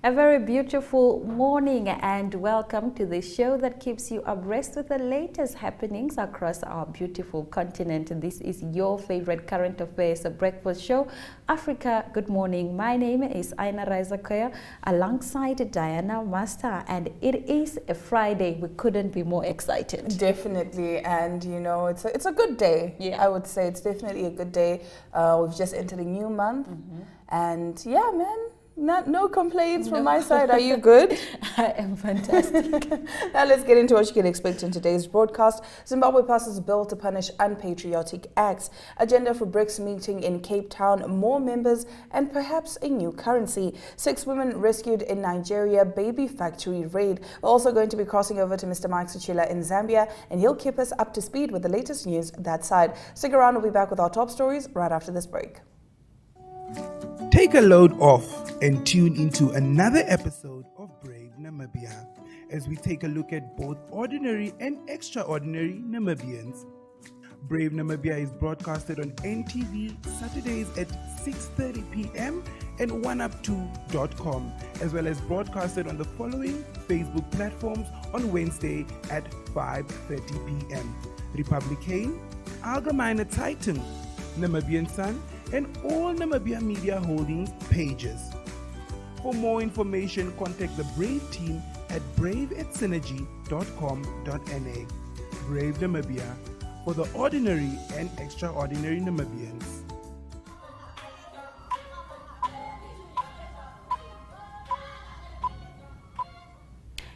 A very beautiful morning and welcome to the show that keeps you abreast with the latest happenings across our beautiful continent. This is your favorite current affairs breakfast show, Africa Good Morning. My name is Aina Raizakoya alongside Diana Master, and it is a Friday. We couldn't be more excited. Definitely, and you know, it's a good day. Yeah. I would say it's definitely a good day. We've just entered a new month, and yeah, man. No complaints from my side. Are you good? I am fantastic. Now let's get into what you can expect in today's broadcast. Zimbabwe passes a bill to punish unpatriotic acts. Agenda for BRICS meeting in Cape Town. More members and perhaps a new currency. 6 women rescued in Nigeria. Baby factory raid. We're also going to be crossing over to Mr. Mike Suchila in Zambia, and he'll keep us up to speed with the latest news that side. Stick around. We'll be back with our top stories right after this break. Take a load off and tune into another episode of Brave Namibia as we take a look at both ordinary and extraordinary Namibians. Brave Namibia is broadcasted on NTV Saturdays at 6:30 p.m. and oneup2.com, as well as broadcasted on the following Facebook platforms on Wednesday at 5:30 p.m. Republican, Allgemeine Zeitung, Namibian Sun, and all Namibia Media Holdings pages. For more information, contact the Brave team at brave@synergy.com.na. Brave Namibia, for the ordinary and extraordinary Namibians.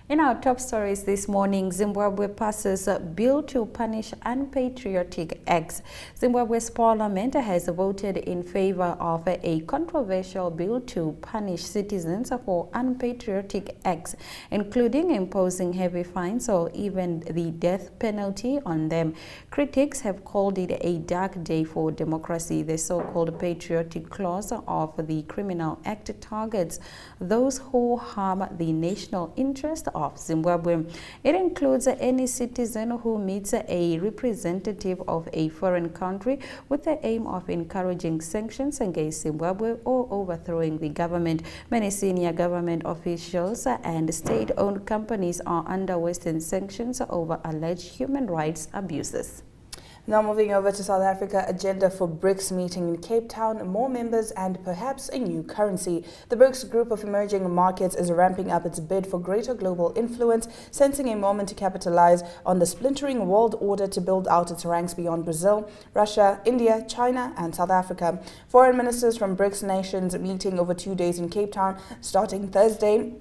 In our top stories this morning, Zimbabwe passes a bill to punish unpatriotic acts. Zimbabwe's parliament has voted in favor of a controversial bill to punish citizens for unpatriotic acts, including imposing heavy fines or even the death penalty on them. Critics have called it a dark day for democracy. The so-called patriotic clause of the Criminal Act targets those who harm the national interest of Zimbabwe. It includes any citizen who meets a representative of a foreign country with the aim of encouraging sanctions against Zimbabwe or overthrowing the government. Many senior government officials and state-owned companies are under Western sanctions over alleged human rights abuses. Now moving over to South Africa, agenda for BRICS meeting in Cape Town, more members and perhaps a new currency. The BRICS group of emerging markets is ramping up its bid for greater global influence, sensing a moment to capitalize on the splintering world order to build out its ranks beyond Brazil, Russia, India, China and South Africa. Foreign ministers from BRICS nations meeting over 2 days in Cape Town starting Thursday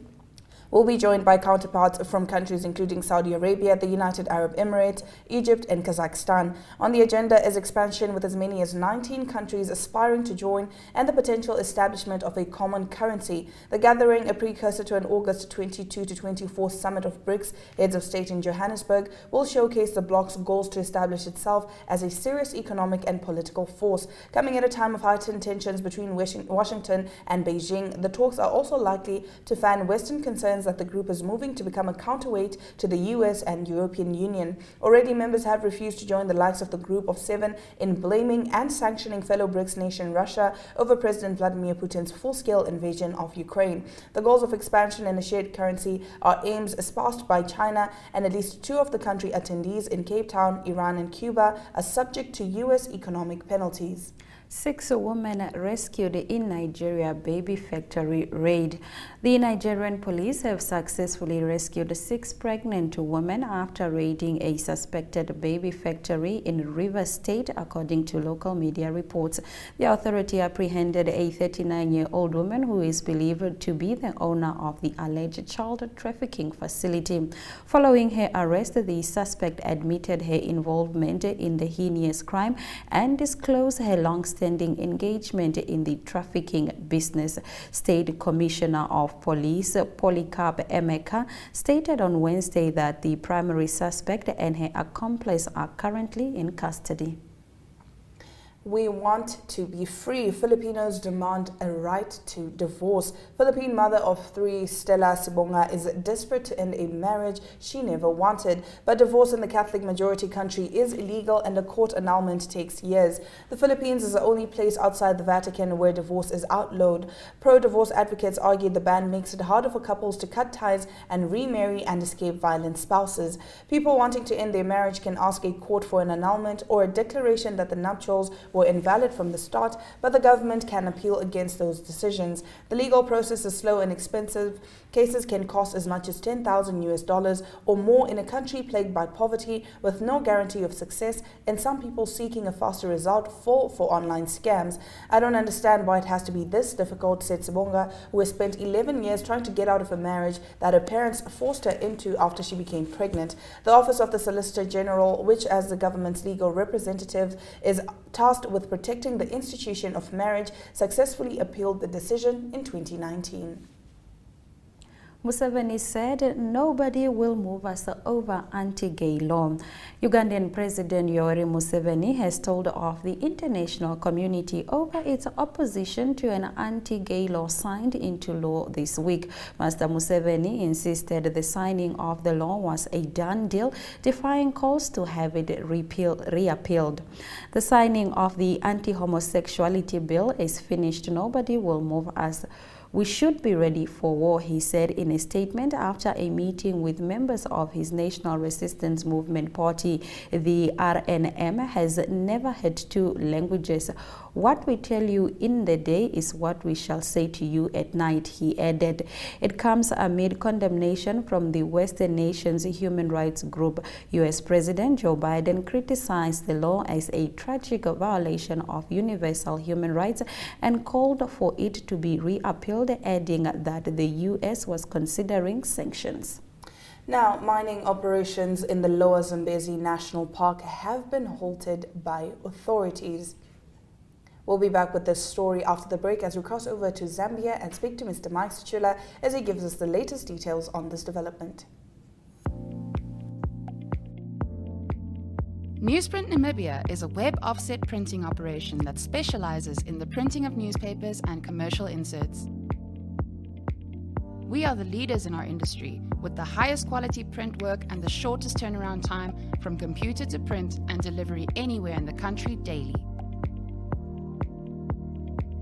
will be joined by counterparts from countries including Saudi Arabia, the United Arab Emirates, Egypt and Kazakhstan. On the agenda is expansion with as many as 19 countries aspiring to join and the potential establishment of a common currency. The gathering, a precursor to an August 22 to 24 summit of BRICS heads of state in Johannesburg, will showcase the bloc's goals to establish itself as a serious economic and political force. Coming at a time of heightened tensions between Washington and Beijing, the talks are also likely to fan Western concerns that the group is moving to become a counterweight to the US and European Union. Already, members have refused to join the likes of the group of 7 in blaming and sanctioning fellow BRICS nation Russia over President Vladimir Putin's full-scale invasion of Ukraine. The goals of expansion in a shared currency are aims espoused by China, and at least 2 of the country attendees in Cape Town, Iran and Cuba, are subject to US economic penalties. 6 women rescued in Nigeria baby factory raid. The Nigerian police have successfully rescued 6 pregnant women after raiding a suspected baby factory in Rivers State, according to local media reports. The authority apprehended a 39-year-old woman who is believed to be the owner of the alleged child trafficking facility. Following her arrest, the suspect admitted her involvement in the heinous crime and disclosed her long-standing engagement in the trafficking business. State Commissioner of Police Polycarp Emeka stated on Wednesday that the primary suspect and her accomplice are currently in custody. We want to be free. Filipinos demand a right to divorce. Philippine mother of three, Stella Sibonga, is desperate to end a marriage she never wanted. But divorce in the Catholic majority country is illegal and a court annulment takes years. The Philippines is the only place outside the Vatican where divorce is outlawed. Pro-divorce advocates argue the ban makes it harder for couples to cut ties and remarry and escape violent spouses. People wanting to end their marriage can ask a court for an annulment or a declaration that the nuptials were invalid from the start, but the government can appeal against those decisions. The legal process is slow and expensive. Cases can cost as much as $10,000 or more in a country plagued by poverty with no guarantee of success, and some people seeking a faster result fall for online scams. I don't understand why it has to be this difficult, said Sibonga, who has spent 11 years trying to get out of a marriage that her parents forced her into after she became pregnant. The Office of the Solicitor General, which as the government's legal representative is tasked with protecting the institution of marriage, successfully appealed the decision in 2019. Museveni said nobody will move us over anti-gay law. Ugandan President Yoweri Museveni has told of the international community over its opposition to an anti-gay law signed into law this week. Mr. Museveni insisted the signing of the law was a done deal, defying calls to have it reappealed. The signing of the anti-homosexuality bill is finished. Nobody will move us. We should be ready for war, he said in a statement after a meeting with members of his National Resistance Movement party. The RNM has never had two languages. What we tell you in the day is what we shall say to you at night, he added. It comes amid condemnation from the Western nations' human rights group. U.S. President Joe Biden criticized the law as a tragic violation of universal human rights and called for it to be reappealed, adding that the U.S. was considering sanctions. Now, mining operations in the Lower Zambezi National Park have been halted by authorities. We'll be back with this story after the break as we cross over to Zambia and speak to Mr. Mike Sichula as he gives us the latest details on this development. Newsprint Namibia is a web offset printing operation that specializes in the printing of newspapers and commercial inserts. We are the leaders in our industry with the highest quality print work and the shortest turnaround time from computer to print and delivery anywhere in the country daily.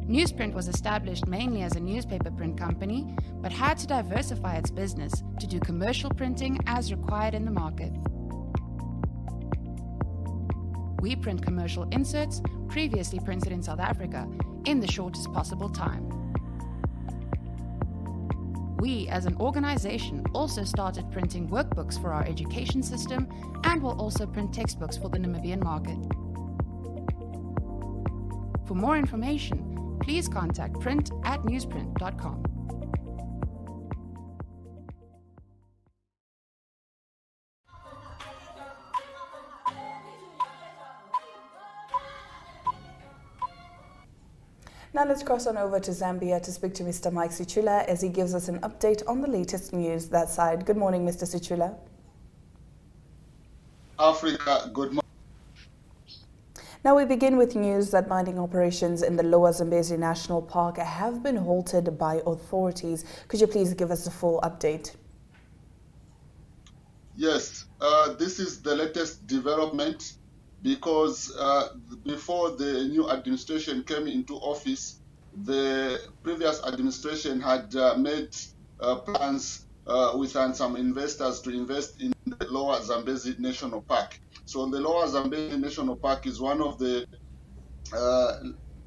Newsprint was established mainly as a newspaper print company, but had to diversify its business to do commercial printing as required in the market. We print commercial inserts previously printed in South Africa in the shortest possible time. We, as an organization, also started printing workbooks for our education system and will also print textbooks for the Namibian market. For more information, please contact print@newsprint.com. Now let's cross on over to Zambia to speak to Mr. Mike Sichula as he gives us an update on the latest news that side. Good morning, Mr. Sichula. Africa, good morning. Now we begin with news that mining operations in the Lower Zambezi National Park have been halted by authorities. Could you please give us a full update? Yes, this is the latest development because before the new administration came into office, the previous administration had made plans with some investors to invest in the Lower Zambezi National Park. So the Lower Zambezi National Park is one of the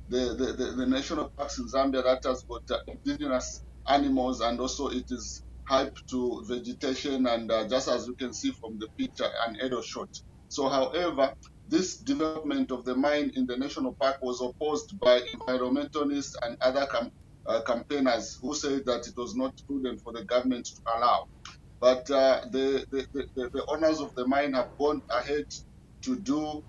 national parks in Zambia that has got indigenous animals, and also it is hype to vegetation, and just as you can see from the picture, an Edo shot. So however, this development of the mine in the national park was opposed by environmentalists and other campaigners who said that it was not prudent for the government to allow. But the owners of the mine have gone ahead to do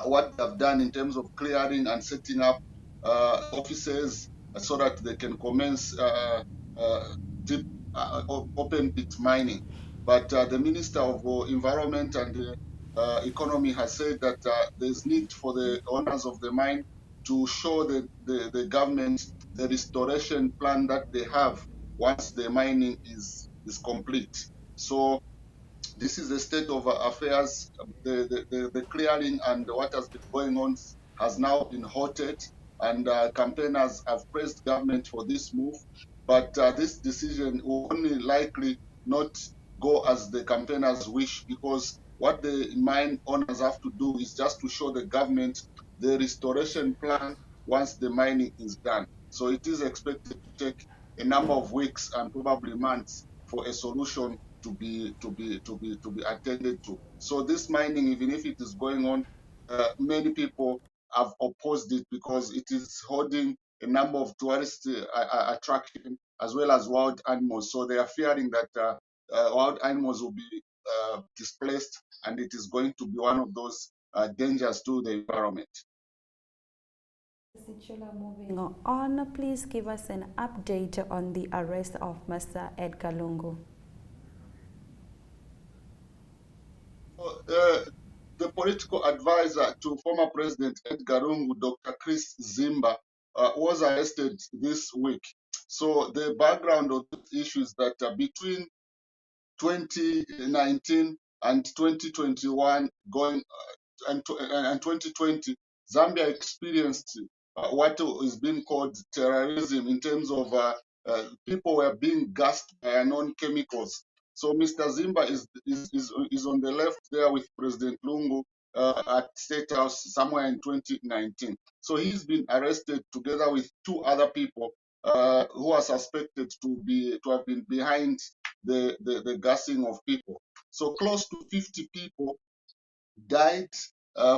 what they've done in terms of clearing and setting up offices so that they can commence deep open pit mining. But the Minister of Environment and economy has said that there's need for the owners of the mine to show the government the restoration plan that they have once the mining is complete. So this is the state of affairs. The clearing and what has been going on has now been halted, and campaigners have praised government for this move. But this decision will only likely not go as the campaigners wish, because what the mine owners have to do is just to show the government the restoration plan once the mining is done. So it is expected to take a number of weeks and probably months for a solution to be attended to. So this mining, even if it is going on, many people have opposed it because it is holding a number of tourist attraction as well as wild animals. So they are fearing that wild animals will be displaced, and it is going to be one of those dangers to the environment. Moving on, please give us an update on the arrest of Mr. Edgar Lungu. The political advisor to former President Edgar Lungu, Dr. Chris Zimba, was arrested this week. So the background of the issue is that between 2019 and 2021, and 2020, Zambia experienced what is being called terrorism in terms of people were being gassed by unknown chemicals. So Mr. Zimba is on the left there with President Lungu at State House somewhere in 2019. So he's been arrested together with two other people who are suspected to have been behind the gassing of people. So close to 50 people died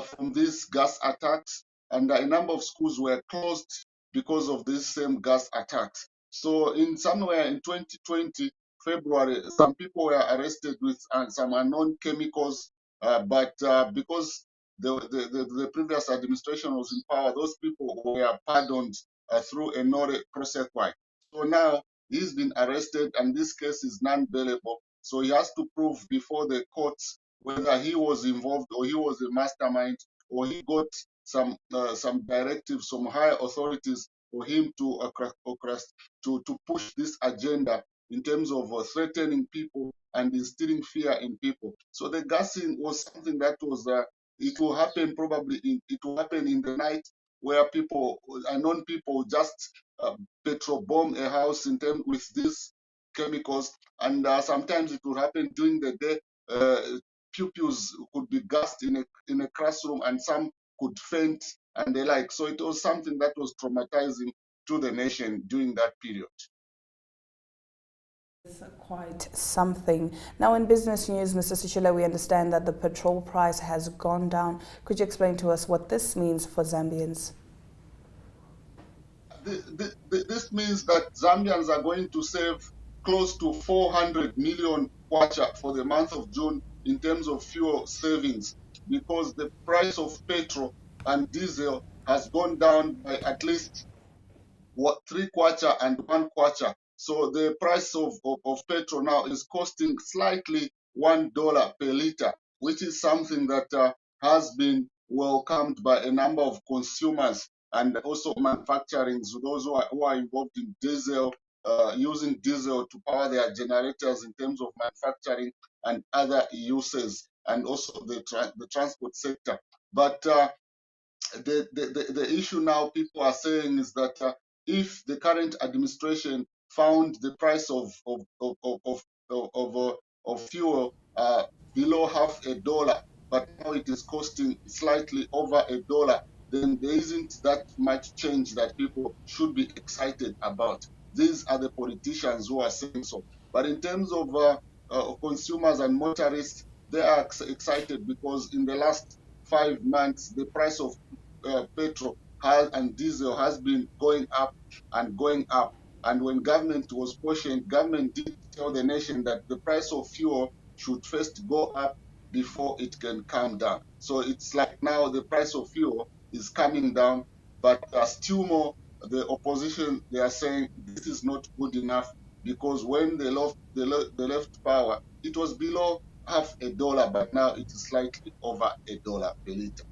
from these gas attacks, and a number of schools were closed because of these same gas attacks. So in somewhere in 2020 February, some people were arrested with some unknown chemicals, but because the previous administration was in power, those people were pardoned through a Nore Prosequi. So now he's been arrested, and this case is non-bailable. So he has to prove before the courts whether he was involved or he was a mastermind or he got some directives from higher authorities for him to push this agenda in terms of threatening people and instilling fear in people. So the gassing was something that was it will happen in the night, where people, unknown people, just petrol bomb a house with these chemicals, and sometimes it will happen during the day. Pupils could be gassed in a classroom, and some could faint and the like. So it was something that was traumatizing to the nation during that period. It's quite something. Now, in business news, Mr. Sishila, we understand that the petrol price has gone down. Could you explain to us what this means for Zambians? This means that Zambians are going to save close to 400 million kwacha for the month of June in terms of fuel savings, because the price of petrol and diesel has gone down by at least 3 kwacha and 1 kwacha. So the price of petrol now is costing slightly $1 per liter, which is something that has been welcomed by a number of consumers and also manufacturing, so those who are involved in diesel, using diesel to power their generators in terms of manufacturing and other uses, and also the transport sector. But the issue now people are saying is that if the current administration found the price of fuel below $0.50, but now it is costing slightly over $1, then there isn't that much change that people should be excited about. These are the politicians who are saying so. But in terms of consumers and motorists, they are excited because in the last 5 months, the price of petrol and diesel has been going up and going up. And when government was pushing, government did tell the nation that the price of fuel should first go up before it can come down. So it's like now the price of fuel is coming down, but still more, the opposition, they are saying this is not good enough, because when they left power, it was below half a dollar, but now it is slightly over $1 per liter.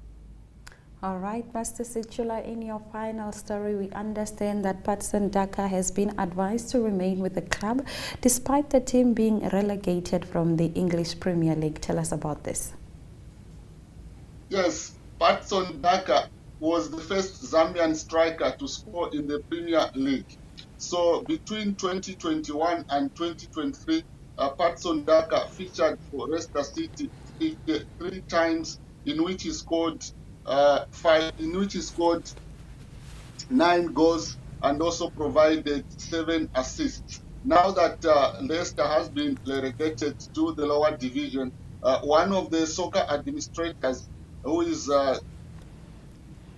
All right, Pastor Sichula, in your final story, we understand that Patson Daka has been advised to remain with the club despite the team being relegated from the English Premier League. Tell us about this. Yes, Patson Daka was the first Zambian striker to score in the Premier League. So between 2021 and 2023, Patson Daka featured for Leicester City 53 times, in which he scored 9 goals and also provided 7 assists. Now that Leicester has been relegated to the lower division, one of the soccer administrators, who is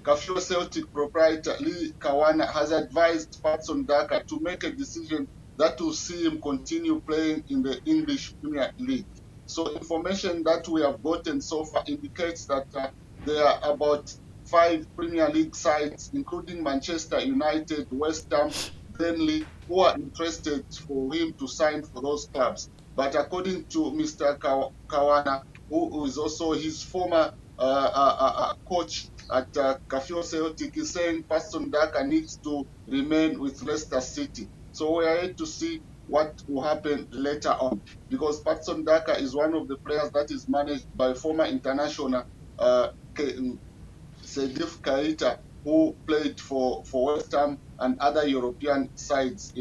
Kafue Celtic proprietor Lee Kawana, has advised Patson Daka to make a decision that will see him continue playing in the English Premier League. So information that we have gotten so far indicates that there are about 5 Premier League sides, including Manchester United, West Ham, Burnley, who are interested for him to sign for those clubs. But according to Mr. Kawana, who is also his former coach at Kafue Celtic, is saying Patson Daka needs to remain with Leicester City. So we are yet to see what will happen later on, because Patson Daka is one of the players that is managed by former international Sedif Keita, who played for West Ham and other European sides.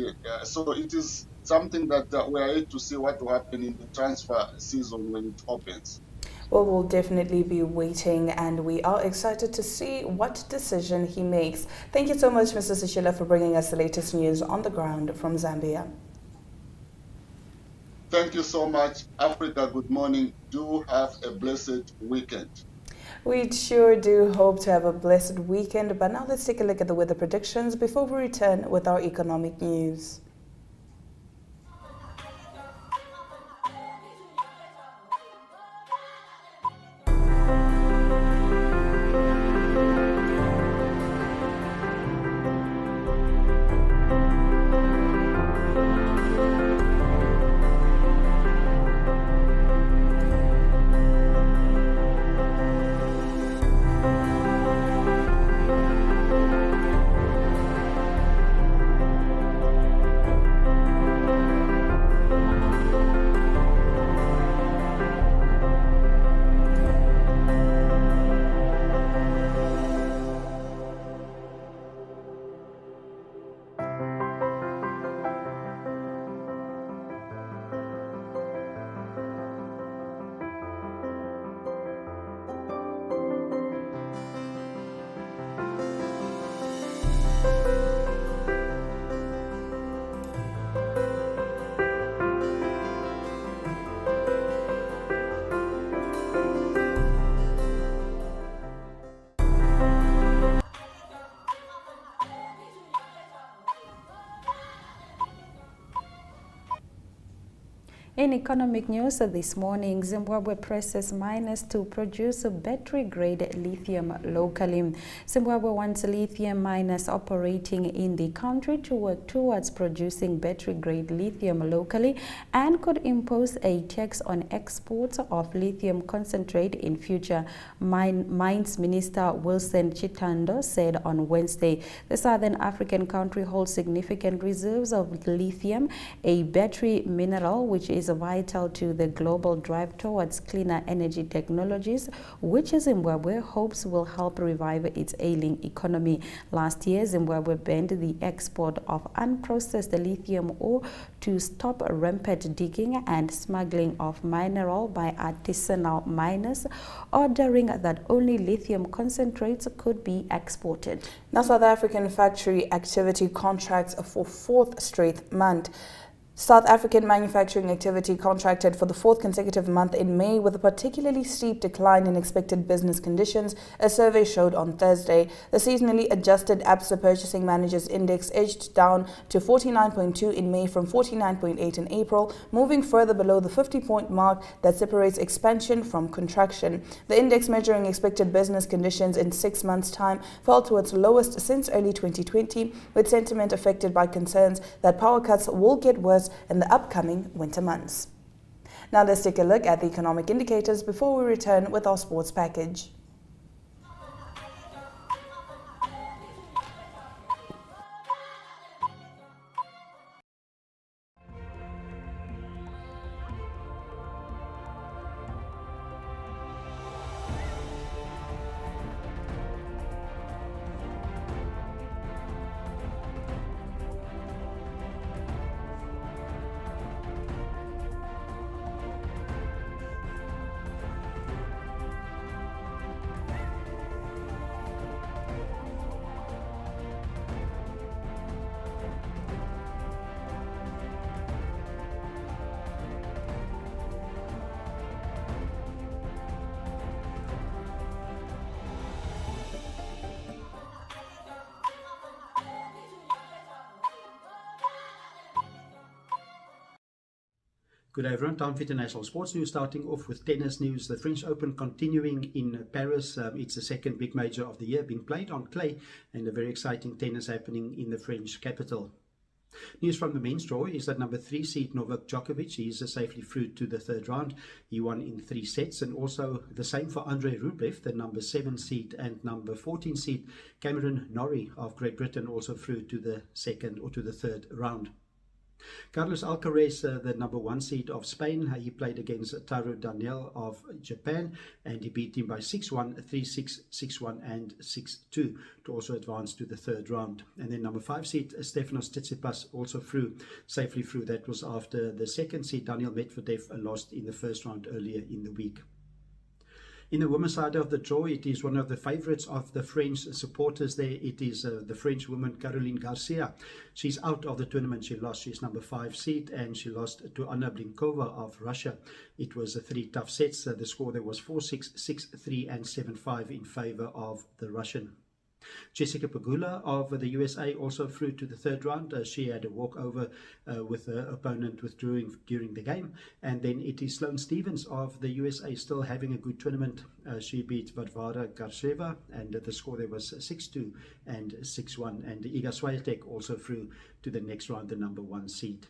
So it is something that we are yet to see what will happen in the transfer season when it opens. Well, we'll definitely be waiting, and we are excited to see what decision he makes. Thank you so much, Mr. Sichula, for bringing us the latest news on the ground from Zambia. Thank you so much, Africa. Good morning. Do have a blessed weekend. We sure do hope to have a blessed weekend, but now let's take a look at the weather predictions before we return with our economic news. In economic news this morning, Zimbabwe presses miners to produce battery-grade lithium locally. Zimbabwe wants lithium miners operating in the country to work towards producing battery-grade lithium locally and could impose a tax on exports of lithium concentrate in future, Mines Minister Wilson Chitando said on Wednesday. The Southern African country holds significant reserves of lithium, a battery mineral which is vital to the global drive towards cleaner energy technologies, which Zimbabwe hopes will help revive its ailing economy. Last year, Zimbabwe banned the export of unprocessed lithium ore to stop rampant digging and smuggling of mineral by artisanal miners, ordering that only lithium concentrates could be exported. Now, South African factory activity contracts for 4th straight month. South African manufacturing activity contracted for the 4th consecutive month in May with a particularly steep decline in expected business conditions, a survey showed on Thursday. The seasonally adjusted ABSA Purchasing Managers Index edged down to 49.2 in May from 49.8 in April, moving further below the 50-point mark that separates expansion from contraction. The index measuring expected business conditions in 6 months' time fell to its lowest since early 2020, with sentiment affected by concerns that power cuts will get worse in the upcoming winter months. Now let's take a look at the economic indicators before we return with our sports package. Good day everyone, time for international sports news, starting off with tennis news. The French Open continuing in Paris. It's the second big major of the year being played on clay, and a very exciting tennis happening in the French capital. News from the men's draw is that number 3 seed Novak Djokovic, he is safely through to the third round. He won in 3 sets, and also the same for Andrei Rublev, the number 7 seed, and number 14 seed Cameron Norrie of Great Britain, also through to the second or to the third round. Carlos Alcaraz, the number 1 seed of Spain, he played against Taro Daniel of Japan, and he beat him by 6-1, 3-6, 6-1 and 6-2 to also advance to the third round. And then number 5 seed Stefanos Tsitsipas also safely through. That was after the 2nd seed Daniel Medvedev lost in the first round earlier in the week. In the women's side of the draw, it is one of the favourites of the French supporters there. It is the French woman Caroline Garcia. She's out of the tournament. She lost. She's number 5 seed, and she lost to Anna Blinkova of Russia. It was 3 tough sets. The score there was 4-6, 6-3 and 7-5 in favour of the Russian. Jessica Pegula of the USA also through to the third round. She had a walkover with her opponent withdrawing during the game. And then it is Sloane Stephens of the USA still having a good tournament. She beat Varvara Garsheva, and the score there was 6-2 and 6-1. And Iga Swiatek also through to the next round, the number 1 seed.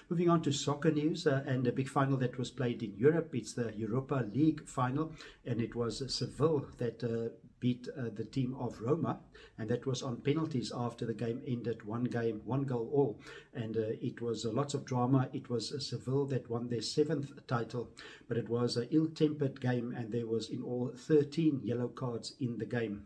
Moving on to soccer news, and a big final that was played in Europe. It's the Europa League final, and it was Seville that beat the team of Roma, and that was on penalties after the game ended 1 game, 1 goal all. And it was lots of drama. It was Seville that won their 7th title, but it was an ill-tempered game, and there was in all 13 yellow cards in the game.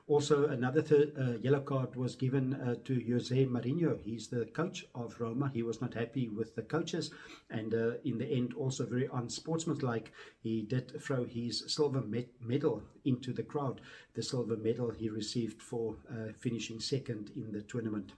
Also, another yellow card was given to Jose Mourinho. He's the coach of Roma. He was not happy with the coaches, and in the end also very unsportsmanlike. He did throw his silver medal into the crowd, the silver medal he received for finishing 2nd in the tournament.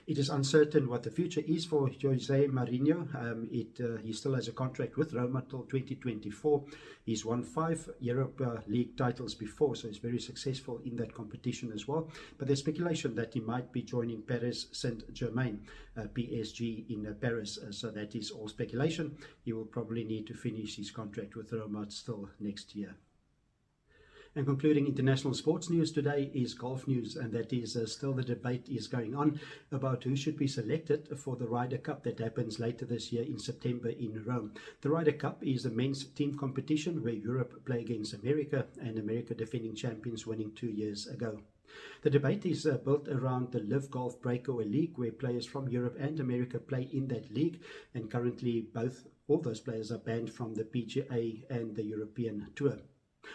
It is uncertain what the future is for Jose Mourinho. He still has a contract with Roma till 2024. He's won 5 Europa League titles before, so he's very successful in that competition as well. But there's speculation that he might be joining Paris Saint-Germain, PSG in Paris. So that is all speculation. He will probably need to finish his contract with Roma still next year. And concluding international sports news today is golf news, and that is still the debate is going on about who should be selected for the Ryder Cup that happens later this year in September in Rome. The Ryder Cup is a men's team competition where Europe play against America, and America defending champions winning 2 years ago. The debate is built around the Live Golf Breakaway League, where players from Europe and America play in that league, and currently all those players are banned from the PGA and the European Tour.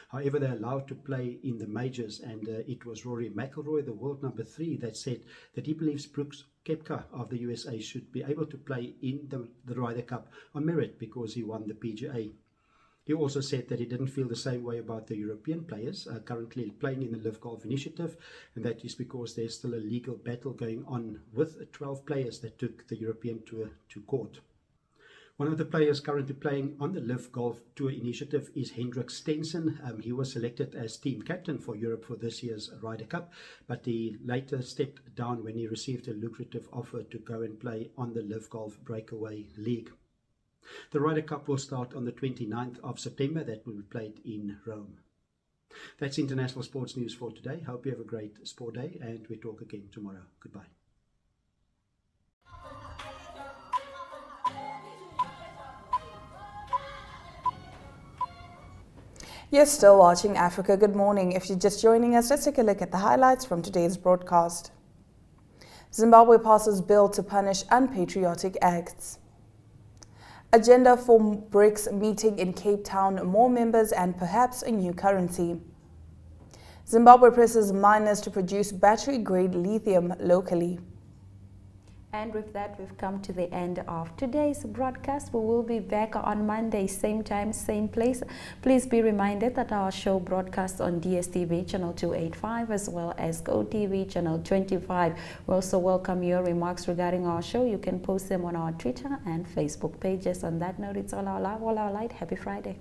However, they're allowed to play in the majors, and it was Rory McIlroy, the world number 3, that said that he believes Brooks Koepka of the USA should be able to play in the Ryder Cup on merit because he won the PGA. He also said that he didn't feel the same way about the European players currently playing in the Live Golf Initiative, and that is because there's still a legal battle going on with 12 players that took the European Tour to court. One of the players currently playing on the Live Golf Tour Initiative is Hendrik Stenson. He was selected as team captain for Europe for this year's Ryder Cup, but he later stepped down when he received a lucrative offer to go and play on the Live Golf Breakaway League. The Ryder Cup will start on the 29th of September. That will be played in Rome. That's international sports news for today. Hope you have a great sport day, and we talk again tomorrow. Goodbye. You're still watching Africa Good Morning. If you're just joining us, let's take a look at the highlights from today's broadcast. Zimbabwe passes bill to punish unpatriotic acts. Agenda for BRICS meeting in Cape Town, more members and perhaps a new currency. Zimbabwe presses miners to produce battery-grade lithium locally. And with that, we've come to the end of today's broadcast. We will be back on Monday, same time, same place. Please be reminded that our show broadcasts on DSTV channel 285 as well as GoTV channel 25. We also welcome your remarks regarding our show. You can post them on our Twitter and Facebook pages. On that note, it's all our love, all our light. Happy Friday.